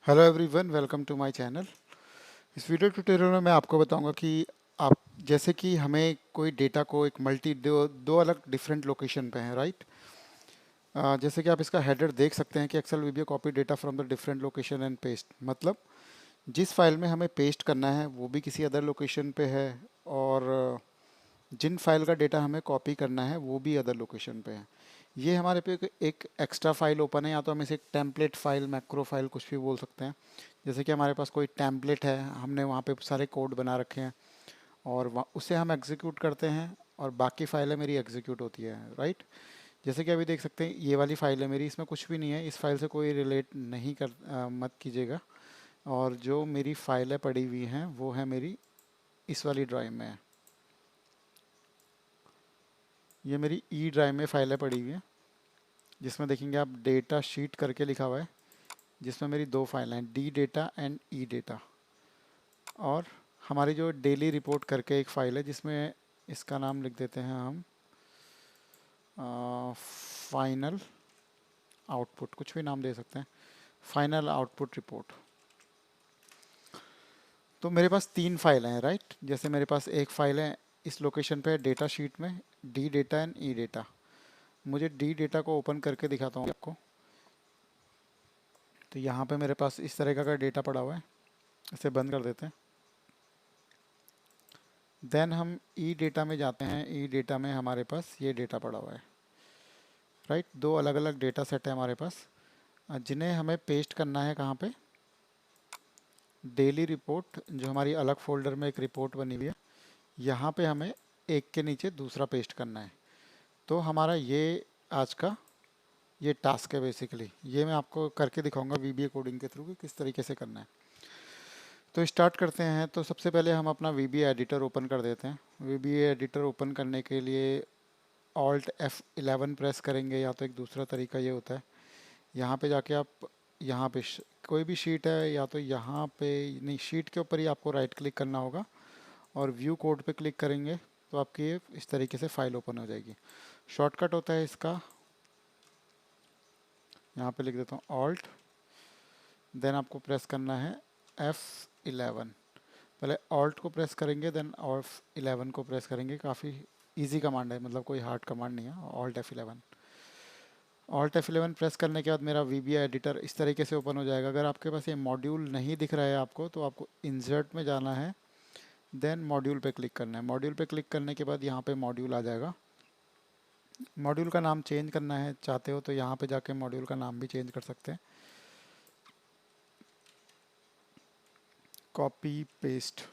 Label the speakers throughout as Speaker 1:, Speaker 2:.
Speaker 1: Hello everyone, welcome to my channel. इस video tutorial में मैं आपको बताऊंगा कि आप जैसे कि हमें कोई डेटा को एक मल्टी दो अलग डिफरेंट लोकेशन पे है, राइट। जैसे कि आप इसका हेडर देख सकते हैं कि Excel video copy data from the different location and paste. मतलब जिस फाइल में हमें पेस्ट करना है वो भी किसी अदर लोकेशन पे है, और जिन फाइल का डेटा हमें कॉपी करना है वो भी अदर लोकेशन पे है। ये हमारे पे एक एक्स्ट्रा फाइल ओपन है, या तो हम इसे टेम्पलेट फाइल, मैक्रो फाइल, कुछ भी बोल सकते हैं। जैसे कि हमारे पास कोई टेम्पलेट है, हमने वहाँ पे सारे कोड बना रखे हैं और उसे हम एग्जीक्यूट करते हैं, और बाकी फाइलें मेरी एग्जीक्यूट होती है, राइट। जैसे कि अभी देख सकते हैं ये वाली फाइल है मेरी, इसमें कुछ भी नहीं है, इस फाइल से कोई रिलेट नहीं कर मत कीजिएगा। और जो मेरी फाइलें पड़ी हुई हैं वो है मेरी इस वाली ड्राइव में है। ये मेरी ई ड्राइव में फाइलें पड़ी हुई हैं, जिसमें देखेंगे आप डेटा शीट करके लिखा हुआ है, जिसमें मेरी दो फाइल हैं, D data and E data. और हमारी जो डेली रिपोर्ट करके एक फ़ाइल है, जिसमें इसका नाम लिख देते हैं हम फाइनल आउटपुट, कुछ भी नाम दे सकते हैं, फाइनल आउटपुट रिपोर्ट। तो मेरे पास तीन फाइल हैं, राइट। जैसे मेरे पास एक फ़ाइल है इस लोकेशन पे डेटा शीट में, D data and E data. मुझे डी डेटा को ओपन करके दिखाता हूँ आपको। तो यहाँ पे मेरे पास इस तरह का डेटा पड़ा हुआ है, इसे बंद कर देते हैं। देन हम ई डेटा में जाते हैं। ई डेटा में हमारे पास ये डेटा पड़ा हुआ है, राइट। दो अलग अलग डेटा सेट है हमारे पास, जिन्हें हमें पेस्ट करना है कहाँ पे, डेली रिपोर्ट, जो हमारी अलग फोल्डर में एक रिपोर्ट बनी हुई है, यहाँ पे हमें एक के नीचे दूसरा पेस्ट करना है। तो हमारा ये आज का ये टास्क है बेसिकली। ये मैं आपको करके दिखाऊंगा वीबीए कोडिंग के थ्रू कि किस तरीके से करना है। तो स्टार्ट करते हैं। तो सबसे पहले हम अपना वीबीए एडिटर ओपन कर देते हैं। वीबीए एडिटर ओपन करने के लिए ऑल्ट F11 प्रेस करेंगे, या तो एक दूसरा तरीका ये होता है, यहाँ पे जाके आप यहाँ पे कोई भी शीट है, या तो यहाँ पे नहीं, शीट के ऊपर ही आपको राइट क्लिक करना होगा और व्यू कोड पे क्लिक करेंगे तो आपकी ये इस तरीके से फाइल ओपन हो जाएगी। शॉर्टकट होता है इसका, यहाँ पे लिख देता हूँ ऑल्ट, देन आपको प्रेस करना है F11। पहले ऑल्ट को प्रेस करेंगे, देन F11 को प्रेस करेंगे। काफ़ी इजी कमांड है, मतलब कोई हार्ड कमांड नहीं है। ऑल्ट F11 प्रेस करने के बाद मेरा वीबीए एडिटर इस तरीके से ओपन हो जाएगा। अगर आपके पास ये मॉड्यूल नहीं दिख रहा है आपको, तो आपको इंसर्ट में जाना है, देन मॉड्यूल पे क्लिक करना है। मॉड्यूल पे क्लिक करने के बाद यहाँ पे मॉड्यूल आ जाएगा। मॉड्यूल का नाम चेंज करना है चाहते हो तो यहाँ पे जाके मॉड्यूल का नाम भी चेंज कर सकते हैं। कॉपी पेस्ट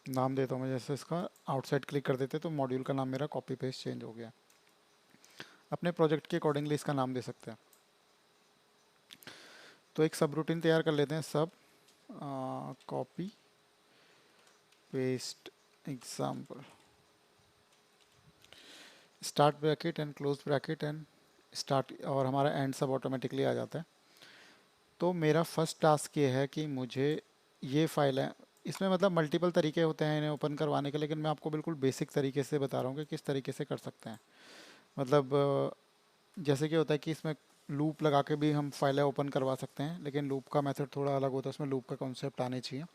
Speaker 1: नाम देता हूँ मैं, जैसे इसका आउटसाइड क्लिक कर देते तो मॉड्यूल का नाम मेरा कॉपी पेस्ट चेंज हो गया। अपने प्रोजेक्ट के अकॉर्डिंगली इसका नाम दे सकते हैं। तो एक सब रूटीन तैयार कर लेते हैं। सब copy paste example, start bracket and close bracket and start, और हमारा एंड सब ऑटोमेटिकली आ जाता है। तो मेरा फर्स्ट टास्क ये है कि मुझे ये फाइल है, इसमें मतलब मल्टीपल तरीके होते हैं इन्हें ओपन करवाने के, लेकिन मैं आपको बिल्कुल बेसिक तरीके से बता रहा हूँ कि किस तरीके से कर सकते हैं। मतलब जैसे कि होता है कि इसमें लूप लगा के भी हम फाइलें ओपन करवा सकते हैं, लेकिन लूप का मेथड थोड़ा अलग होता है, उसमें लूप का कॉन्सेप्ट आने चाहिए।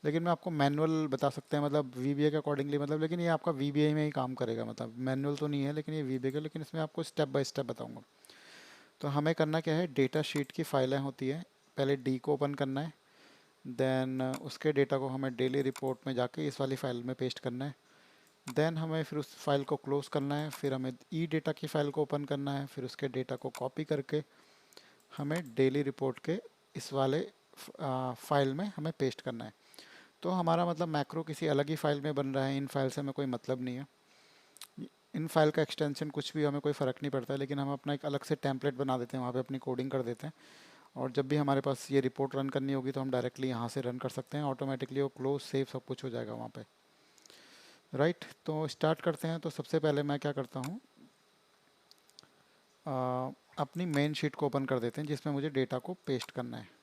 Speaker 1: लेकिन मैं आपको मैनुअल बता सकते हैं, मतलब वीबीए के अकॉर्डिंगली, मतलब लेकिन ये आपका वीबीए में ही काम करेगा, मतलब मैनुअल तो नहीं है लेकिन ये वीबीए का, लेकिन इसमें आपको स्टेप बाय स्टेप बताऊंगा। तो हमें करना क्या है, डेटा शीट की फाइलें होती है, पहले डी को ओपन करना है, देन उसके डेटा को हमें डेली रिपोर्ट में जाके इस वाली फाइल में पेस्ट करना है। देन हमें फिर उस फाइल को क्लोज करना है, फिर हमें ई डेटा की फाइल को ओपन करना है, फिर उसके डेटा को कॉपी करके हमें डेली रिपोर्ट के इस वाले फाइल में हमें पेस्ट करना है। तो हमारा मतलब मैक्रो किसी अलग ही फाइल में बन रहा है, इन फाइल से हमें कोई मतलब नहीं है। इन फाइल का एक्सटेंशन कुछ भी हमें कोई फ़र्क नहीं पड़ता है, लेकिन हम अपना एक अलग से टेम्पलेट बना देते हैं, वहाँ पे अपनी कोडिंग कर देते हैं, और जब भी हमारे पास ये रिपोर्ट रन करनी होगी तो हम डायरेक्टली यहाँ से रन कर सकते हैं। ऑटोमेटिकली वो क्लोज सेव सब कुछ हो जाएगा वहाँ पे, राइट। तो स्टार्ट करते हैं। तो सबसे पहले मैं क्या करता हूँ, अपनी मेन शीट को ओपन कर देते हैं जिसमें मुझे डेटा को पेस्ट करना है।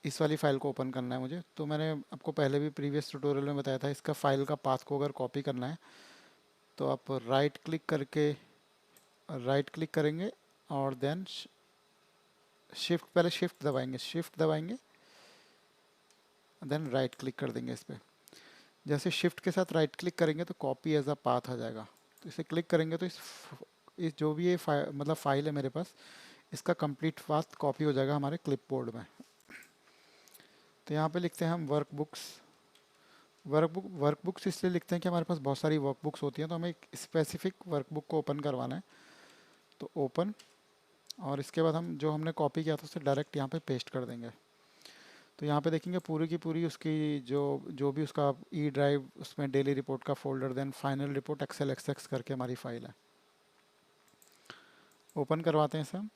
Speaker 1: इस वाली फ़ाइल को ओपन करना है मुझे। तो मैंने आपको पहले भी प्रीवियस ट्यूटोरियल में बताया था, इसका फ़ाइल का पाथ को अगर कॉपी करना है तो आप राइट क्लिक करेंगे और देन शिफ्ट, पहले शिफ्ट दबाएंगे, देन राइट क्लिक कर देंगे इस पर। जैसे शिफ्ट के साथ राइट क्लिक करेंगे तो कॉपी एज अ पाथ आ जाएगा। तो इसे क्लिक करेंगे तो इस जो भी ये मतलब फाइल है मेरे पास, इसका कंप्लीट पाथ कॉपी हो जाएगा हमारे क्लिपबोर्ड में। तो यहाँ पे लिखते हैं हम वर्कबुक्स इसलिए लिखते हैं कि हमारे पास बहुत सारी वर्कबुक्स होती हैं, तो हमें एक स्पेसिफिक वर्कबुक को ओपन करवाना है। तो ओपन, और इसके बाद हम जो हमने कॉपी किया था उसे डायरेक्ट यहाँ पे पेस्ट कर देंगे। तो यहाँ पे देखेंगे पूरी की पूरी उसकी जो जो भी उसका ई ड्राइव, उसमें डेली रिपोर्ट का folder, then final report excel XX करके हमारी फाइल है। ओपन करवाते हैं इसे हम।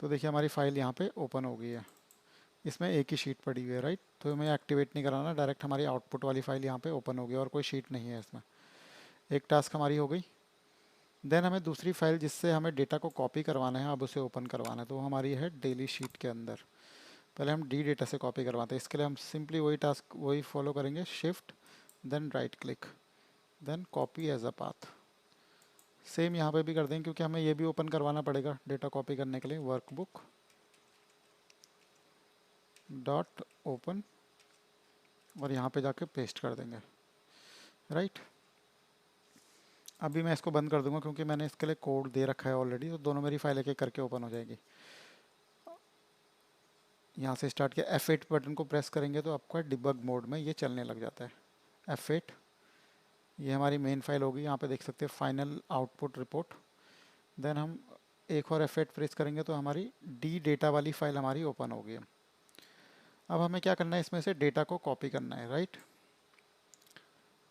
Speaker 1: तो देखिए हमारी फाइल यहाँ पे ओपन हो गई है। इसमें एक ही शीट पड़ी हुई है, राइट। तो हमें एक्टिवेट नहीं कराना, डायरेक्ट हमारी आउटपुट वाली फाइल यहाँ पे ओपन हो गई और कोई शीट नहीं है इसमें। एक टास्क हमारी हो गई। देन हमें दूसरी फाइल जिससे हमें डेटा को कॉपी करवाना है, अब उसे ओपन करवाना है। तो वो हमारी है डेली शीट के अंदर। पहले हम डी डेटा से कॉपी करवाते हैं। इसके लिए हम सिंपली वही टास्क वही फॉलो करेंगे, shift then right click then copy as a path. Same यहाँ पे भी कर देंगे क्योंकि हमें ये भी ओपन करवाना पड़ेगा डेटा कॉपी करने के लिए। वर्कबुक डॉट ओपन, और यहाँ पे जाके पेस्ट कर देंगे, राइट। अभी मैं इसको बंद कर दूंगा क्योंकि मैंने इसके लिए कोड दे रखा है ऑलरेडी, तो दोनों मेरी फाइल एक एक करके ओपन हो जाएगी। यहाँ से स्टार्ट किया, F8 बटन को प्रेस करेंगे तो आपका डिबग मोड में ये चलने लग जाता है। F8, ये हमारी मेन फाइल होगी। यहाँ पे देख सकते हैं फाइनल आउटपुट रिपोर्ट। देन हम एक और F8 प्रेस करेंगे तो हमारी डी डेटा वाली फाइल हमारी ओपन होगी। अब हमें क्या करना है, इसमें से डेटा को कॉपी करना है, राइट।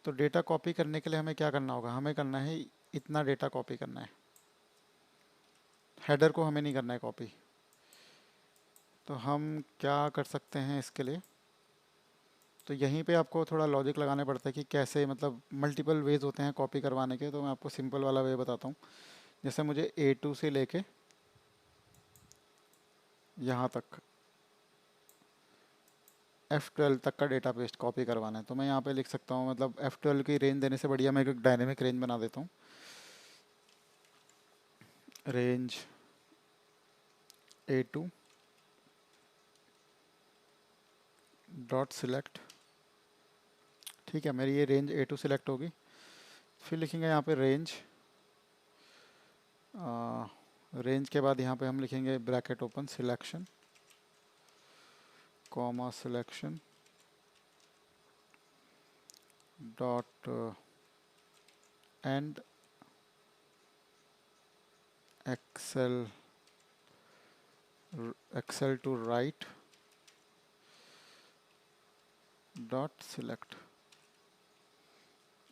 Speaker 1: तो डेटा कॉपी करने के लिए हमें क्या करना होगा, हमें करना है इतना डेटा कॉपी करना है। हेडर को हमें नहीं करना है कॉपी। तो हम क्या कर सकते हैं इसके लिए, तो यहीं पे आपको थोड़ा लॉजिक लगाना पड़ता है कि कैसे, मतलब मल्टीपल वेज होते हैं कॉपी करवाने के। तो मैं आपको सिंपल वाला वे बताता हूँ। जैसे मुझे A2 से लेके यहाँ तक F12 तक का डेटा पेस्ट कॉपी करवाना है, तो मैं यहाँ पे लिख सकता हूँ, मतलब F12 की रेंज देने से बढ़िया मैं एक डायनेमिक रेंज बना देता हूँ। रेंज A2 डॉट सिलेक्ट, ठीक है। मेरी ये रेंज A2 सिलेक्ट होगी। फिर लिखेंगे यहाँ पे रेंज, रेंज के बाद यहाँ पे हम लिखेंगे bracket open selection comma selection dot end excel to right dot select.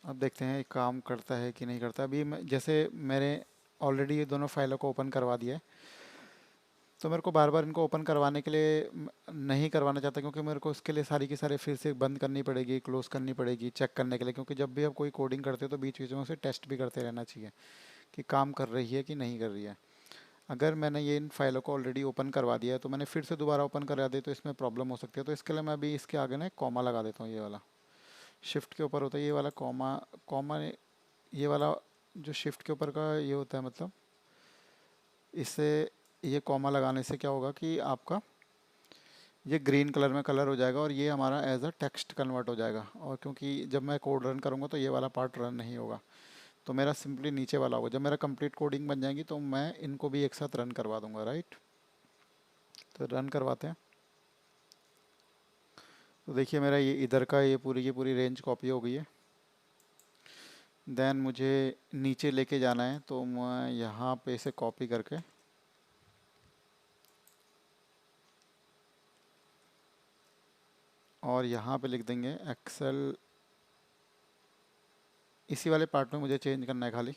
Speaker 1: अब देखते हैं ये काम करता है कि नहीं करता। अभी जैसे मैंने ऑलरेडी ये दोनों फाइलों को ओपन करवा दिया है, तो मेरे को बार बार इनको ओपन करवाने के लिए नहीं करवाना चाहता, क्योंकि मेरे को इसके लिए सारी की सारी फिर से बंद करनी पड़ेगी, क्लोज करनी पड़ेगी चेक करने के लिए। क्योंकि जब भी आप कोई कोडिंग करते हो तो बीच बीच में उसे टेस्ट भी करते रहना चाहिए कि काम कर रही है कि नहीं कर रही है। अगर मैंने ये इन फाइलों को ऑलरेडी ओपन करवा दिया है तो मैंने फिर से दोबारा ओपन करा दिया तो इसमें प्रॉब्लम हो सकती है। तो इसके लिए मैं अभी इसके आगे ना एक कॉमा लगा देता हूँ। ये वाला शिफ्ट के ऊपर होता है ये वाला कॉमा, कॉमा ये वाला जो शिफ्ट के ऊपर का ये होता है, मतलब इससे ये कॉमा लगाने से क्या होगा कि आपका ये ग्रीन कलर में कलर हो जाएगा और ये हमारा एज अ टेक्स्ट कन्वर्ट हो जाएगा। और क्योंकि जब मैं कोड रन करूँगा तो ये वाला पार्ट रन नहीं होगा, तो मेरा सिंपली नीचे वाला होगा। जब मेरा कंप्लीट कोडिंग बन जाएगी तो मैं इनको भी एक साथ रन करवा दूंगा, राइट। तो रन करवाते हैं। तो देखिए मेरा ये इधर का ये पूरी की पूरी रेंज कॉपी हो गई है। देन मुझे नीचे लेके जाना है, तो मैं यहाँ पे इसे कॉपी करके और यहाँ पे लिख देंगे एक्सेल। इसी वाले पार्ट में मुझे चेंज करना है, खाली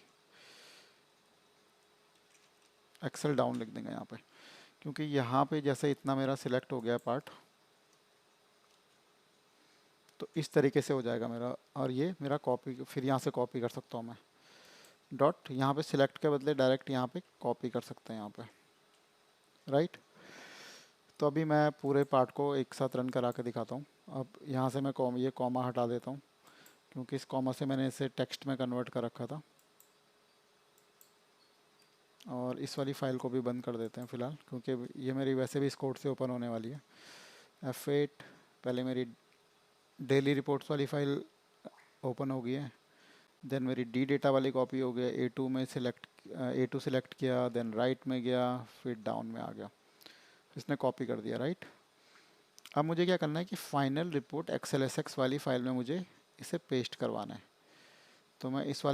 Speaker 1: एक्सेल डाउन लिख देंगे यहाँ पे, क्योंकि यहाँ पे जैसे इतना मेरा सिलेक्ट हो गया पार्ट, तो इस तरीके से हो जाएगा मेरा। और ये मेरा कॉपी, फिर यहाँ से कॉपी कर सकता हूँ मैं डॉट, यहाँ पे सिलेक्ट के बदले डायरेक्ट यहाँ पे कॉपी कर सकते हैं यहाँ पे, राइट। तो अभी मैं पूरे पार्ट को एक साथ रन करा के दिखाता हूँ। अब यहाँ से मैं ये कॉमा हटा देता हूँ, क्योंकि इस कॉमा से मैंने इसे टेक्स्ट में कन्वर्ट कर रखा था। और इस वाली फ़ाइल को भी बंद कर देते हैं फ़िलहाल, क्योंकि ये मेरी वैसे भी इस कोड से ओपन होने वाली है। F8, पहले मेरी डेली रिपोर्ट्स वाली फ़ाइल ओपन हो गई है। देन मेरी डी डेटा वाली कॉपी हो गया, A2 सेलेक्ट किया, देन राइट में गया, फिर डाउन में आ गया, इसने कॉपी कर दिया, राइट। अब मुझे क्या करना है कि फाइनल रिपोर्ट XLSX वाली फ़ाइल में मुझे इसे पेस्ट करवाना है। तो मैं इस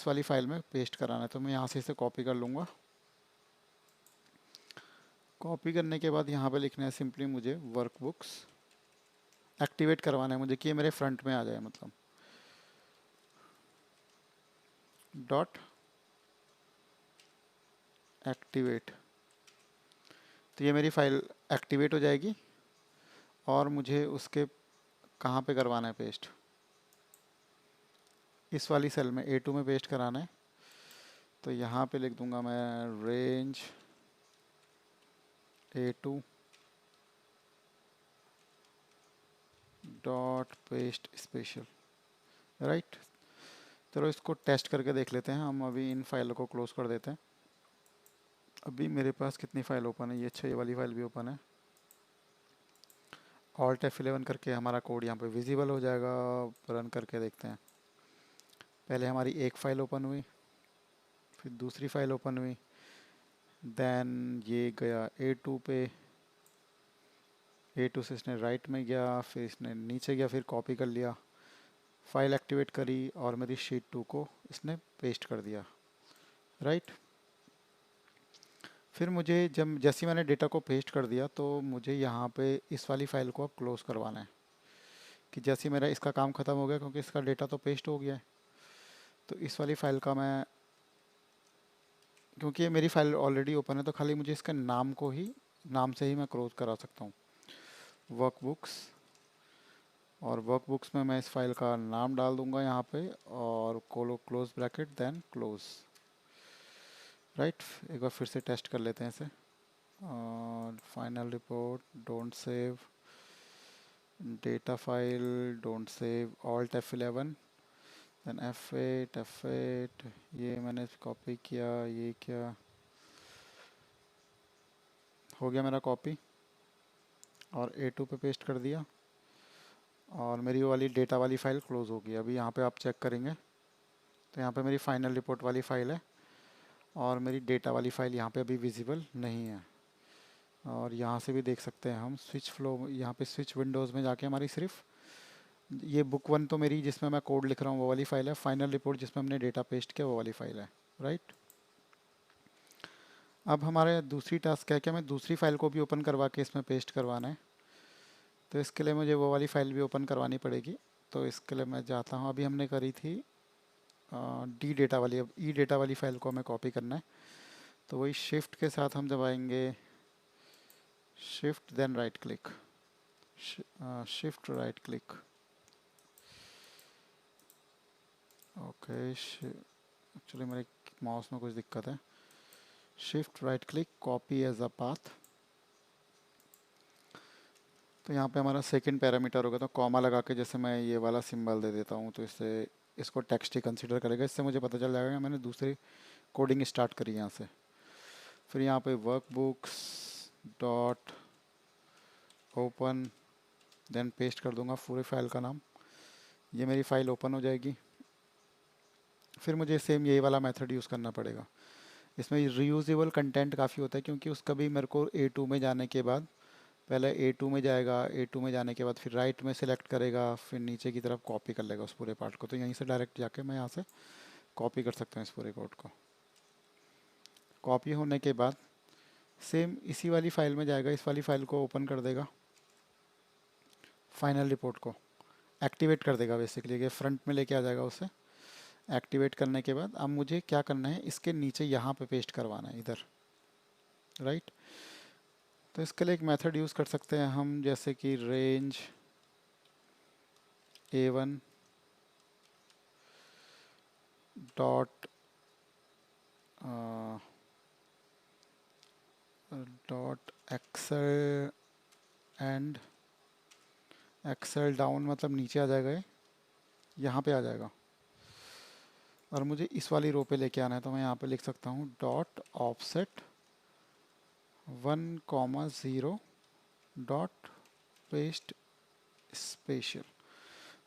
Speaker 1: वाली फ़ाइल में पेस्ट कराना है, तो मैं यहाँ से इसे कॉपी कर लूँगा। कॉपी करने के बाद यहाँ पे लिखना है सिंपली मुझे वर्कबुक्स एक्टिवेट करवाना है मुझे, कि ये मेरे फ्रंट में आ जाए, मतलब डॉट एक्टिवेट। तो ये मेरी फ़ाइल एक्टिवेट हो जाएगी और मुझे उसके कहाँ पे करवाना है पेस्ट, इस वाली सेल में A2 में पेस्ट कराना है। तो यहाँ पे लिख दूंगा मैं range A2 dot paste special, right. चलो इसको टेस्ट करके देख लेते हैं हम। अभी इन फाइलों को क्लोज कर देते हैं। अभी मेरे पास कितनी फाइल ओपन है, ये अच्छा, ये वाली फाइल भी ओपन है। Alt F11 करके हमारा कोड यहाँ पे विजिबल हो जाएगा। रन करके देखते हैं। पहले हमारी एक फ़ाइल ओपन हुई, फिर दूसरी फ़ाइल ओपन हुई, देन ये गया A2 पे, A2 से इसने राइट में गया, फिर इसने नीचे गया, फिर कॉपी कर लिया, फाइल एक्टिवेट करी और मेरी शीट 2 को इसने पेस्ट कर दिया, राइट। फिर मुझे जैसे ही मैंने डेटा को पेस्ट कर दिया, तो मुझे यहाँ पे इस वाली फ़ाइल को अब क्लोज़ करवाना है, कि जैसे ही मेरा इसका काम ख़त्म हो गया, क्योंकि इसका डेटा तो पेस्ट हो गया है। तो इस वाली फ़ाइल का मैं, क्योंकि ये मेरी फ़ाइल ऑलरेडी ओपन है, तो खाली मुझे इसके नाम से ही मैं क्लोज करा सकता हूँ, वर्कबुक्स। और वर्कबुक्स में मैं इस फाइल का नाम डाल दूंगा यहाँ पे, और close bracket then close, right. एक बार फिर से टेस्ट कर लेते हैं इसे। और final report don't save, data file don't save, alt F11, then F8, ये मैंने कॉपी किया, ये क्या हो गया मेरा कॉपी, और A2 पे पेस्ट कर दिया, और मेरी वो वाली डेटा वाली फ़ाइल क्लोज़ होगी। अभी यहाँ पे आप चेक करेंगे तो यहाँ पे मेरी फाइनल रिपोर्ट वाली फ़ाइल है, और मेरी डेटा वाली फ़ाइल यहाँ पे अभी विजिबल नहीं है। और यहाँ से भी देख सकते हैं हम स्विच फ्लो, यहाँ पे स्विच विंडोज़ में जाके हमारी सिर्फ ये बुक 1 तो मेरी जिसमें मैं कोड लिख रहा हूँ वो वाली फ़ाइल है, फाइनल रिपोर्ट जिसमें हमने डेटा पेस्ट किया वो वाली फ़ाइल है, राइट। अब हमारे दूसरी टास्क क्या है कि हमें दूसरी फ़ाइल को भी ओपन करवा के इसमें पेस्ट करवाना है। तो इसके लिए मुझे वो वाली फ़ाइल भी ओपन करवानी पड़ेगी। तो इसके लिए मैं जाता हूँ, अभी हमने करी थी डी डेटा वाली, अब ई डेटा वाली फ़ाइल को हमें कॉपी करना है। तो वही शिफ्ट के साथ हम दबाएंगे, shift then right click, shift right click, okay. Actually मेरे माउस में कुछ दिक्कत है। Shift right click, copy as a path. तो यहाँ पे हमारा सेकंड पैरामीटर होगा, तो कॉमा लगा के जैसे मैं ये वाला सिंबल दे देता हूँ, तो इससे इसको टेक्स्ट ही कंसीडर करेगा। इससे मुझे पता चल जाएगा कि मैंने दूसरी कोडिंग स्टार्ट करी यहाँ से। फिर यहाँ पे workbooks dot open, then paste कर दूंगा पूरी फाइल का नाम, ये मेरी फ़ाइल ओपन हो जाएगी। फिर मुझे सेम यही वाला मेथड यूज़ करना पड़ेगा। इसमें रीयूजेबल कंटेंट काफ़ी होता है, क्योंकि उसका भी मेरे को A2 में जाने के बाद, पहले A2 में जाएगा, A2 में जाने के बाद फिर राइट में सिलेक्ट करेगा, फिर नीचे की तरफ कॉपी कर लेगा उस पूरे पार्ट को। तो यहीं से डायरेक्ट जाके मैं यहाँ से कॉपी कर सकता हूँ इस पूरे कोड को। कॉपी होने के बाद सेम इसी वाली फ़ाइल में जाएगा, इस वाली फ़ाइल को ओपन कर देगा, फाइनल रिपोर्ट को एक्टिवेट कर देगा, बेसिकली ये फ्रंट में लेके आ जाएगा उसे। एक्टिवेट करने के बाद अब मुझे क्या करना है, इसके नीचे यहाँ पे पेस्ट करवाना है इधर, राइट। तो इसके लिए एक मेथड यूज़ कर सकते हैं हम, जैसे कि range A1 dot dot excel end excel down, मतलब नीचे आ जाएगा, ये यहाँ पे आ जाएगा। और मुझे इस वाली रो पे लेके आना है, तो मैं यहाँ पे लिख सकता हूँ dot offset 1,0 dot paste special.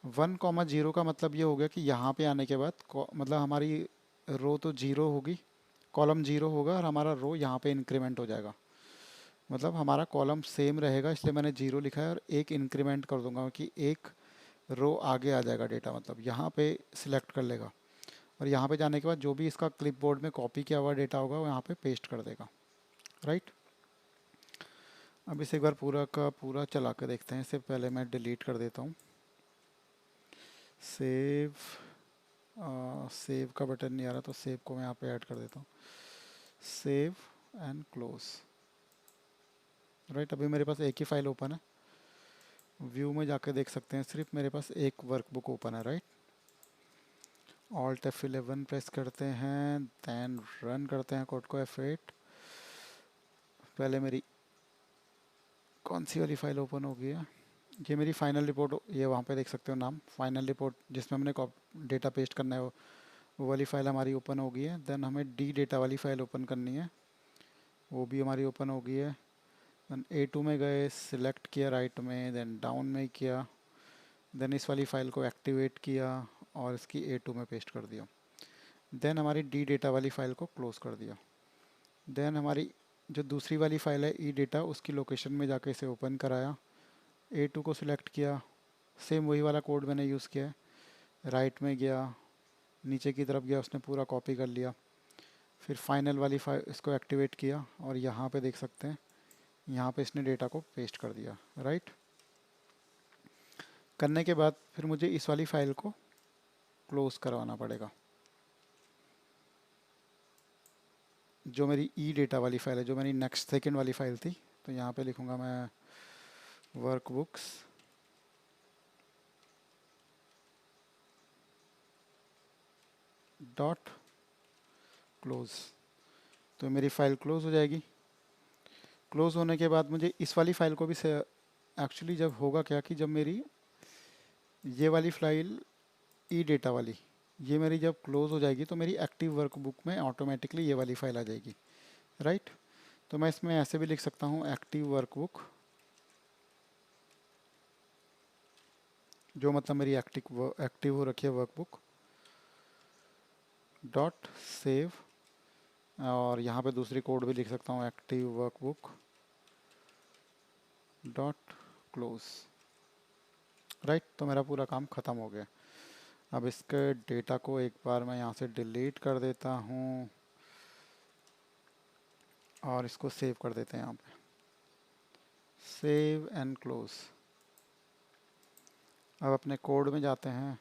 Speaker 1: 1,0 का मतलब ये हो गया कि यहाँ पे आने के बाद मतलब हमारी रो तो जीरो होगी, कॉलम जीरो होगा और हमारा रो यहाँ पे इंक्रीमेंट हो जाएगा। मतलब हमारा कॉलम सेम रहेगा, इसलिए मैंने जीरो लिखा है और एक इंक्रीमेंट कर दूंगा कि एक रो आगे आ जाएगा डेटा, मतलब यहाँ पे सिलेक्ट कर लेगा और यहाँ पे जाने के बाद जो भी इसका क्लिपबोर्ड में कॉपी किया हुआ डेटा होगा वो यहाँ पे पेस्ट कर देगा। राइट। अब इसे एक बार पूरा का पूरा चला कर देखते हैं। इससे पहले मैं डिलीट कर देता हूँ। सेव, सेव का बटन नहीं आ रहा तो सेव को मैं यहाँ पे ऐड कर देता हूँ। Save and close. राइट। अभी मेरे पास एक ही फाइल ओपन है। व्यू में जाके देख सकते हैं, सिर्फ मेरे पास एक वर्कबुक ओपन है। राइट। ऑल्ट F11 प्रेस करते हैं, देन रन करते हैं कोड को F8। पहले मेरी कौन सी वाली फाइल ओपन हो गई है? ये मेरी फाइनल रिपोर्ट, ये वहाँ पे देख सकते हो नाम, फाइनल रिपोर्ट जिसमें हमने डेटा पेस्ट करना है वो वाली फाइल हमारी ओपन हो गई है। देन हमें डी डेटा वाली फाइल ओपन करनी है, वो भी हमारी ओपन हो गई है। देन A2 में गए, सिलेक्ट किया राइट में, देन डाउन में किया, देन इस वाली फाइल को एक्टिवेट किया और इसकी A2 में पेस्ट कर दिया। देन हमारी डी डेटा वाली फाइल को क्लोज कर दिया। देन हमारी जो दूसरी वाली फाइल है ई डेटा, उसकी लोकेशन में जाके इसे ओपन कराया, A2 को सिलेक्ट किया, सेम वही वाला कोड मैंने यूज़ किया है। राइट में गया, नीचे की तरफ गया, उसने पूरा कॉपी कर लिया। फिर फाइनल वाली फाइल इसको एक्टिवेट किया और यहाँ पे देख सकते हैं, यहाँ पे इसने डेटा को पेस्ट कर दिया। राइट। करने के बाद फिर मुझे इस वाली फाइल को क्लोज करवाना पड़ेगा, जो मेरी ई डेटा वाली फाइल है, जो मेरी नेक्स्ट सेकेंड वाली फाइल थी। तो यहाँ पे लिखूँगा मैं वर्कबुक्स डॉट क्लोज। तो मेरी फ़ाइल क्लोज़ हो जाएगी। क्लोज़ होने के बाद मुझे इस वाली फ़ाइल को भी से एक्चुअली जब होगा क्या कि जब मेरी ये वाली फ़ाइल ई डेटा वाली, ये मेरी जब क्लोज़ हो जाएगी तो मेरी एक्टिव वर्कबुक में ऑटोमेटिकली ये वाली फ़ाइल आ जाएगी। राइट। तो मैं इसमें ऐसे भी लिख सकता हूँ एक्टिव वर्कबुक, जो मतलब मेरी एक्टिव हो रखी है वर्कबुक, डॉट सेव, और यहाँ पे दूसरी कोड भी लिख सकता हूँ active workbook dot close. Right. तो मेरा पूरा काम ख़त्म हो गया। अब इसके डेटा को एक बार मैं यहाँ से डिलीट कर देता हूँ और इसको सेव कर देते हैं यहाँ पे, सेव एंड क्लोज। अब अपने कोड में जाते हैं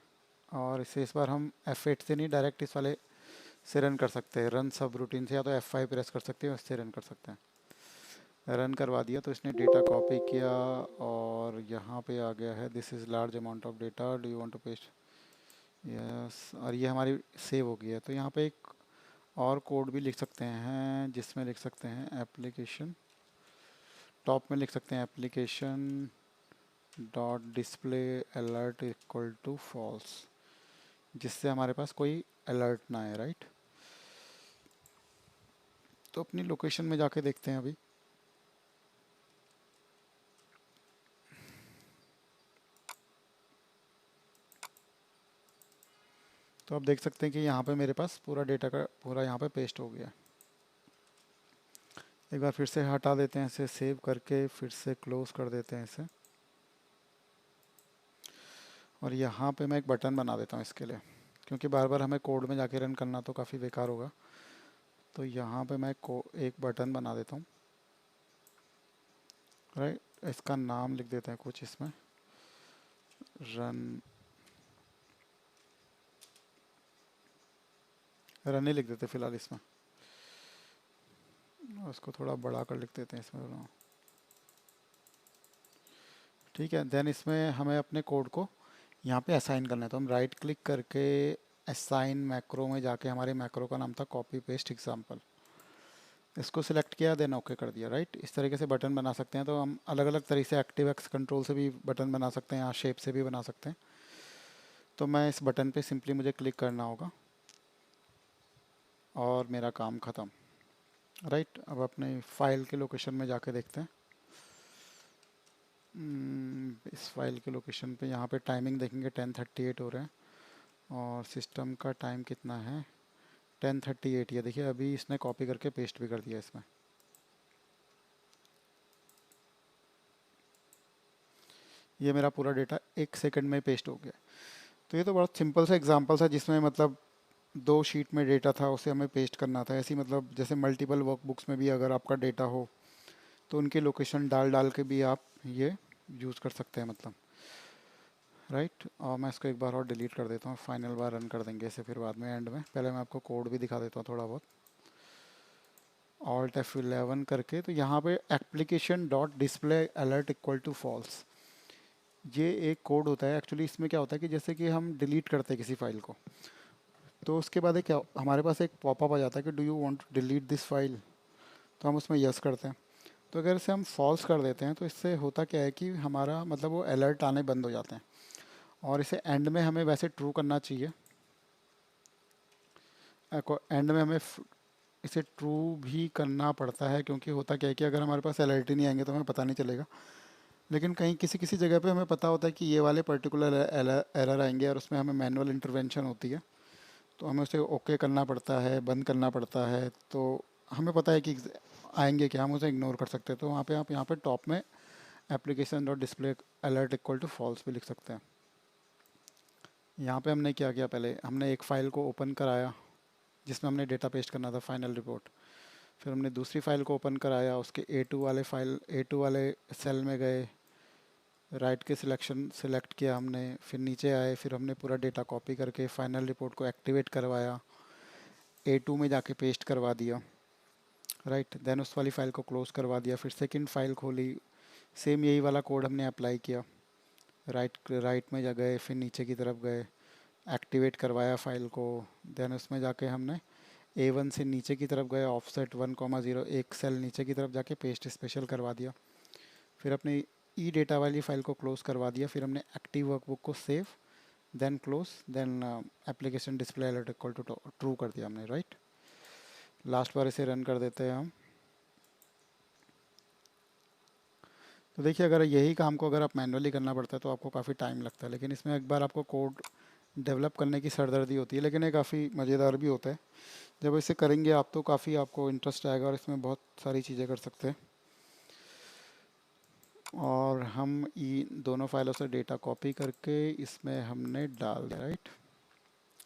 Speaker 1: और इसे इस बार हम F8 से नहीं, डायरेक्ट इस वाले से रन कर सकते हैं, रन सब रूटीन से, या तो F5 प्रेस कर सकते हैं, उससे रन कर सकते हैं। रन करवा दिया तो इसने डेटा कॉपी किया और यहाँ पे आ गया है, this is large amount of data, do you want to paste, yes, और ये हमारी सेव हो गई है। तो यहाँ पे एक और कोड भी लिख सकते हैं, जिसमें लिख सकते हैं एप्लीकेशन, टॉप में लिख सकते हैं application dot display alert equal to false, जिससे हमारे पास कोई अलर्ट ना आए। राइट। तो अपनी लोकेशन में जाके देखते हैं अभी। तो आप देख सकते हैं कि यहाँ पे मेरे पास पूरा डेटा का पूरा यहाँ पे पेस्ट हो गया। एक बार फिर से हटा देते हैं इसे, सेव करके फिर से क्लोज कर देते हैं इसे, और यहाँ पे मैं एक बटन बना देता हूँ इसके लिए, क्योंकि बार बार हमें कोड में जाके रन करना तो काफ़ी बेकार होगा। तो यहाँ पे मैं एक बटन बना देता हूँ। राइट। इसका नाम लिख देते हैं कुछ इसमें, रन ही लिख देते हैं फिलहाल इसमें, और उसको थोड़ा बड़ा कर लिख देते हैं इसमें। ठीक है। देन इसमें हमें अपने कोड को यहाँ पे असाइन करना है, तो हम राइट क्लिक करके असाइन मैक्रो में जाके, हमारे मैक्रो का नाम था कॉपी पेस्ट एग्जाम्पल, इसको सिलेक्ट किया, देन ओके कर दिया। राइट। इस तरीके से बटन बना सकते हैं। तो हम अलग अलग तरीके से एक्टिव एक्स कंट्रोल से भी बटन बना सकते हैं, यहाँ शेप से भी बना सकते हैं। तो मैं इस बटन पे सिंपली मुझे क्लिक करना होगा, और मेरा काम ख़त्म। राइट, अब अपने फाइल के लोकेशन में जाके देखते हैं। इस फाइल के लोकेशन पे यहाँ पे टाइमिंग देखेंगे 10:38 हो रहे हैं, और सिस्टम का टाइम कितना है 10:38। ये देखिए अभी इसने कॉपी करके पेस्ट भी कर दिया इसमें। ये मेरा पूरा डेटा 1 सेकंड में पेस्ट हो गया। तो ये तो बहुत सिंपल सा एग्जांपल था जिसमें मतलब 2 शीट में डेटा था, उसे हमें पेस्ट करना था। ऐसी मतलब जैसे मल्टीपल वर्कबुक्स में भी अगर आपका डेटा हो तो उनके लोकेशन डाल डाल के भी आप ये यूज़ कर सकते हैं मतलब। राइट, और मैं इसको एक बार और डिलीट कर देता हूँ, फाइनल बार रन कर देंगे इसे फिर बाद में एंड में। पहले मैं आपको कोड भी दिखा देता हूँ थोड़ा बहुत। ऑल्ट F11 करके तो यहाँ पे application dot display alert equal to false, ये एक कोड होता है एक्चुअली। इसमें क्या होता है कि जैसे कि हम डिलीट करते हैं किसी फाइल को, तो उसके बाद एक क्या हमारे पास एक पॉपअप आ जाता है कि do you want to delete this file, तो हम उसमें यस करते हैं। तो अगर इसे हम फॉल्स कर देते हैं तो इससे होता क्या है कि हमारा मतलब वो अलर्ट आने बंद हो जाते हैं, और इसे एंड में हमें वैसे ट्रू करना चाहिए। एंड में हमें इसे ट्रू भी करना पड़ता है, क्योंकि होता क्या है कि अगर हमारे पास अलर्ट ही नहीं आएंगे तो हमें पता नहीं चलेगा। लेकिन कहीं किसी किसी जगह पे हमें पता होता है कि ये वाले पर्टिकुलर एरर आएंगे और उसमें हमें मैनुअल इंटरवेंशन होती है, तो हमें उसे ओके करना पड़ता है, बंद करना पड़ता है। तो हमें पता है कि आएंगे क्या, हम उसे इग्नोर कर सकते हैं। तो वहाँ पे आप यहाँ पे टॉप में application dot display alert equal to false भी लिख सकते हैं। यहाँ पे हमने क्या किया, पहले हमने एक फ़ाइल को ओपन कराया जिसमें हमने डेटा पेस्ट करना था फाइनल रिपोर्ट। फिर हमने दूसरी फाइल को ओपन कराया, उसके ए टू वाले सेल में गए, राइट के सिलेक्शन सेलेक्ट किया हमने, फिर नीचे आए, फिर हमने पूरा डेटा कॉपी करके फाइनल रिपोर्ट को एक्टिवेट करवाया, ए टू में जाके पेस्ट करवा दिया। राइट, देन उस वाली फ़ाइल को क्लोज़ करवा दिया, फिर सेकंड फ़ाइल खोली, सेम यही वाला कोड हमने अप्लाई किया। राइट राइट में जा गए, फिर नीचे की तरफ गए, एक्टिवेट करवाया फ़ाइल को। देन उसमें जाके हमने A1 से नीचे की तरफ गए, ऑफसेट 1,0 एक सेल नीचे की तरफ जाके पेस्ट स्पेशल करवा दिया। फिर अपने ई डेटा वाली फ़ाइल को क्लोज़ करवा दिया, फिर हमने एक्टिव वर्कबुक को save, then close, then application display alert equal to true कर दिया हमने। राइट, लास्ट बार इसे रन कर देते हैं हम। तो देखिए अगर यही काम को अगर आप मैनुअली करना पड़ता है तो आपको काफ़ी टाइम लगता है, लेकिन इसमें एक बार आपको कोड डेवलप करने की सरदर्दी होती है, लेकिन ये काफ़ी मज़ेदार भी होता है। जब इसे करेंगे आप तो काफ़ी आपको इंटरेस्ट आएगा और इसमें बहुत सारी चीज़ें कर सकते हैं। और हम ई दोनों फाइलों से डेटा कॉपी करके इसमें हमने डाल दिया। राइट,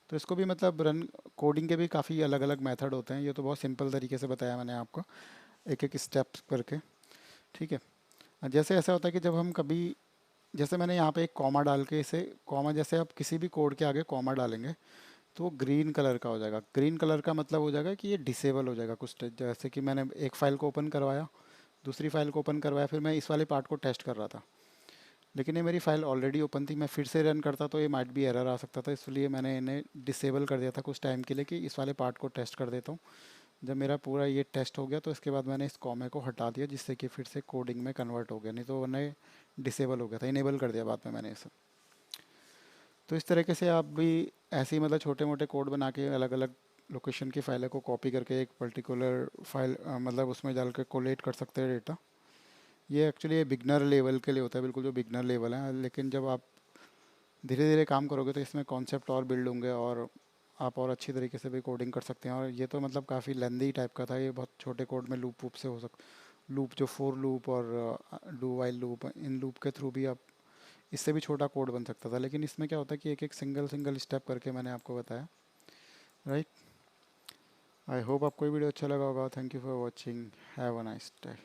Speaker 1: तो इसको भी मतलब रन कोडिंग के भी काफ़ी अलग अलग मेथड होते हैं। ये तो बहुत सिंपल तरीके से बताया मैंने आपको, एक एक स्टेप्स करके। ठीक है, जैसे ऐसा होता है कि जब हम कभी, जैसे मैंने यहाँ पे एक कॉमा डाल के इसे कॉमा, जैसे आप किसी भी कोड के आगे कॉमा डालेंगे तो वो ग्रीन कलर का हो जाएगा। ग्रीन कलर का मतलब हो जाएगा कि ये डिसेबल हो जाएगा कुछ। जैसे कि मैंने एक फ़ाइल को ओपन करवाया, दूसरी फाइल को ओपन करवाया, फिर मैं इस वाले पार्ट को टेस्ट कर रहा था, लेकिन ये मेरी फ़ाइल ऑलरेडी ओपन थी। मैं फिर से रन करता तो ये माइट भी एरर आ सकता था, इसलिए मैंने इन्हें डिसेबल कर दिया था कुछ टाइम के लिए कि इस वाले पार्ट को टेस्ट कर देता हूँ। जब मेरा पूरा ये टेस्ट हो गया तो इसके बाद मैंने इस कॉमे को हटा दिया, जिससे कि फिर से कोडिंग में कन्वर्ट हो गया, नहीं तो वरना डिसेबल हो गया था। इनेबल कर दिया बाद में मैंने इसे। तो इस तरीके से आप भी ऐसे ही मतलब छोटे मोटे कोड बना के अलग अलग लोकेशन की फाइलों को कॉपी करके एक पर्टिकुलर फाइल मतलब उसमें डाल के कोलेट कर सकते हैं डेटा। ये एक्चुअली बिगनर लेवल के लिए होता है, बिल्कुल जो बिगनर लेवल है। लेकिन जब आप धीरे धीरे काम करोगे तो इसमें कॉन्सेप्ट और बिल्ड होंगे और आप और अच्छी तरीके से भी कोडिंग कर सकते हैं। और ये तो मतलब काफ़ी लेंदी टाइप का था, ये बहुत छोटे कोड में लूप वूप से हो लूप जो फोर लूप और do while loop, in loop के थ्रू भी आप इससे भी छोटा कोड बन सकता था। लेकिन इसमें क्या होता है कि एक एक सिंगल सिंगल स्टेप करके मैंने आपको बताया। राइट, आई होप आपको ये वीडियो अच्छा लगा होगा। Thank you for watching, have a nice day.